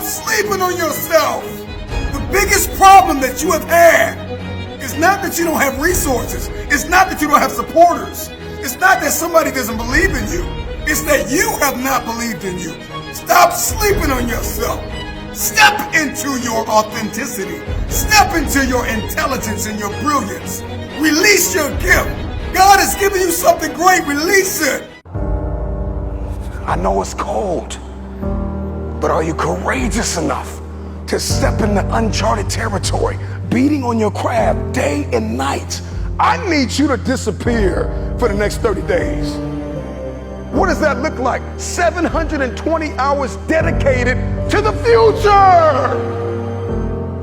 Stop sleeping on yourself. The biggest problem that you have had is not that you don't have resources. It's not that you don't have supporters. It's not that somebody doesn't believe in you. It's that you have not believed in you. Stop sleeping on yourself. Step into your authenticity. Step into your intelligence and your brilliance. Release your gift. God has given you something great. Release it. I know it's cold, but are you courageous enough to step into uncharted territory, beating on your craft day and night? I need you to disappear for the next 30 days. What does that look like? 720 hours dedicated to the future.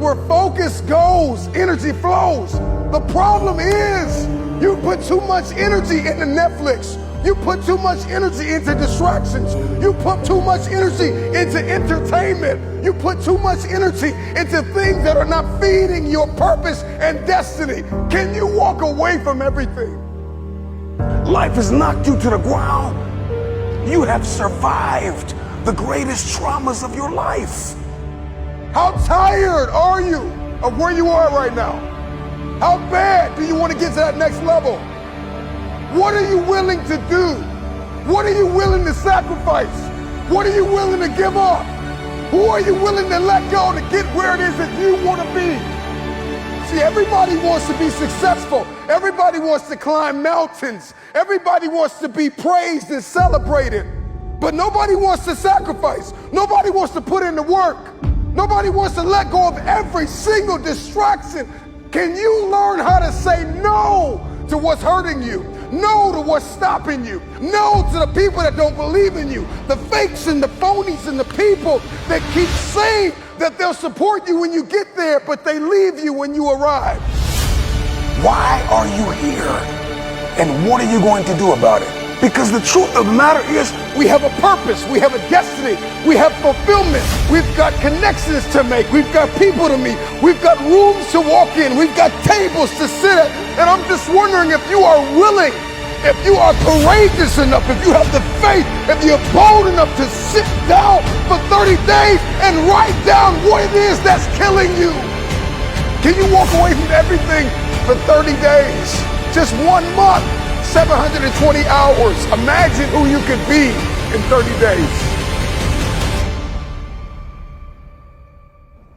Where focus goes, energy flows. The problem is you put too much energy into Netflix. You put too much energy into distractions. You put too much energy into entertainment. You put too much energy into things that are not feeding your purpose and destiny. Can you walk away from everything? Life has knocked you to the ground. You have survived the greatest traumas of your life. How tired are you of where you are right now? How bad do you want to get to that next level? What are you willing to do? What are you willing to sacrifice? What are you willing to give up? Who are you willing to let go to get where it is that you want to be? See, everybody wants to be successful. Everybody wants to climb mountains. Everybody wants to be praised and celebrated. But nobody wants to sacrifice. Nobody wants to put in the work. Nobody wants to let go of every single distraction. Can you learn how to say no to what's hurting you? No to what's stopping you. No to the people that don't believe in you. The fakes and the phonies and the people that keep saying that they'll support you when you get there, but they leave you when you arrive. Why are you here? And what are you going to do about it? Because the truth of the matter is, we have a purpose, we have a destiny, we have fulfillment, we've got connections to make, we've got people to meet, we've got rooms to walk in, we've got tables to sit at, and I'm just wondering if you are willing, if you are courageous enough, if you have the faith, if you're bold enough to sit down for 30 days and write down what it is that's killing you. Can you walk away from everything for 30 days? Just 1 month. 720 hours. Imagine who you could be in 30 days.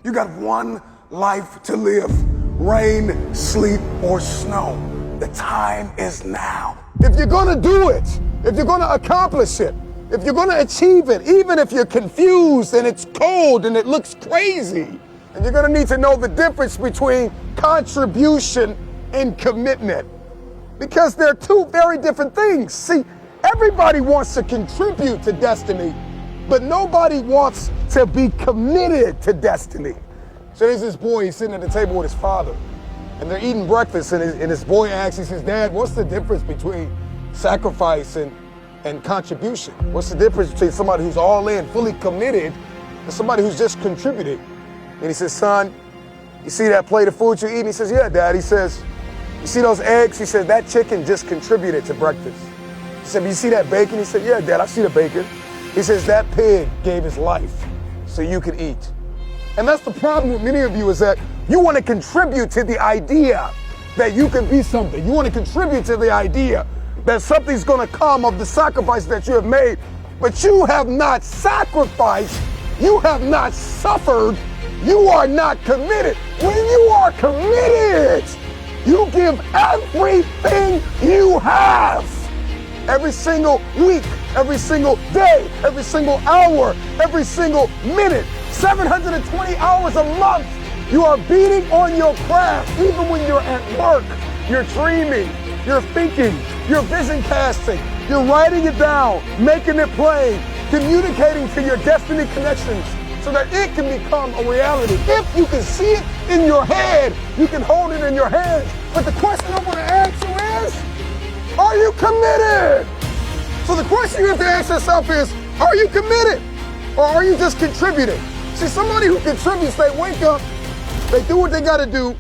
You got one life to live. Rain, sleet, or snow. The time is now. If you're gonna do it, if you're gonna accomplish it, if you're gonna achieve it, even if you're confused and it's cold and it looks crazy, and you're gonna need to know the difference between contribution and commitment. Because they're two very different things. See, everybody wants to contribute to destiny, but nobody wants to be committed to destiny. So there's this boy, he's sitting at the table with his father, and they're eating breakfast, and his boy asks, he says, Dad, what's the difference between sacrifice and contribution? What's the difference between somebody who's all in, fully committed, and somebody who's just contributing? And he says, son, you see that plate of food you're eating? He says, yeah, Dad. He says, you see those eggs? He said, that chicken just contributed to breakfast. He said, you see that bacon? He said, yeah, Dad, I see the bacon. He says, that pig gave his life so you could eat. And that's the problem with many of you, is that you want to contribute to the idea that you can be something. You want to contribute to the idea that something's going to come of the sacrifice that you have made, but you have not sacrificed. You have not suffered. You are not committed. When you are committed, you give everything you have. Every single week, every single day, every single hour, every single minute, 720 hours a month, you are beating on your craft. Even when you're at work, you're dreaming, you're thinking, you're vision casting, you're writing it down, making it plain, communicating to your destiny connections so that it can become a reality. If you can see it in your head, you can hold it in your hands. But the question I want to ask you is, are you committed? So the question you have to ask yourself is, are you committed? Or are you just contributing? See, somebody who contributes, they wake up, they do what they got to do,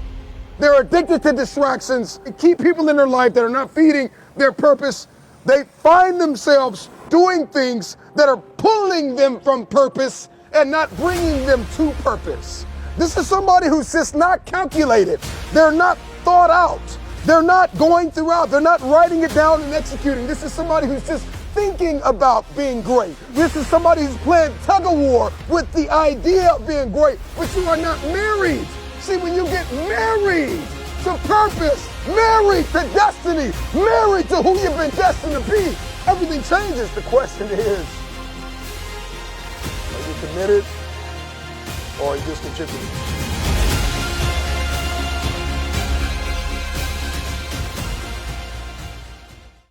they're addicted to distractions, they keep people in their life that are not feeding their purpose. They find themselves doing things that are pulling them from purpose, and not bringing them to purpose. This is somebody who's just not calculated. They're not thought out. They're not going throughout. They're not writing it down and executing. This is somebody who's just thinking about being great. This is somebody who's playing tug of war with the idea of being great, but you are not married. See, when you get married to purpose, married to destiny, married to who you've been destined to be, everything changes. The question is, are you committed or are you just contributing?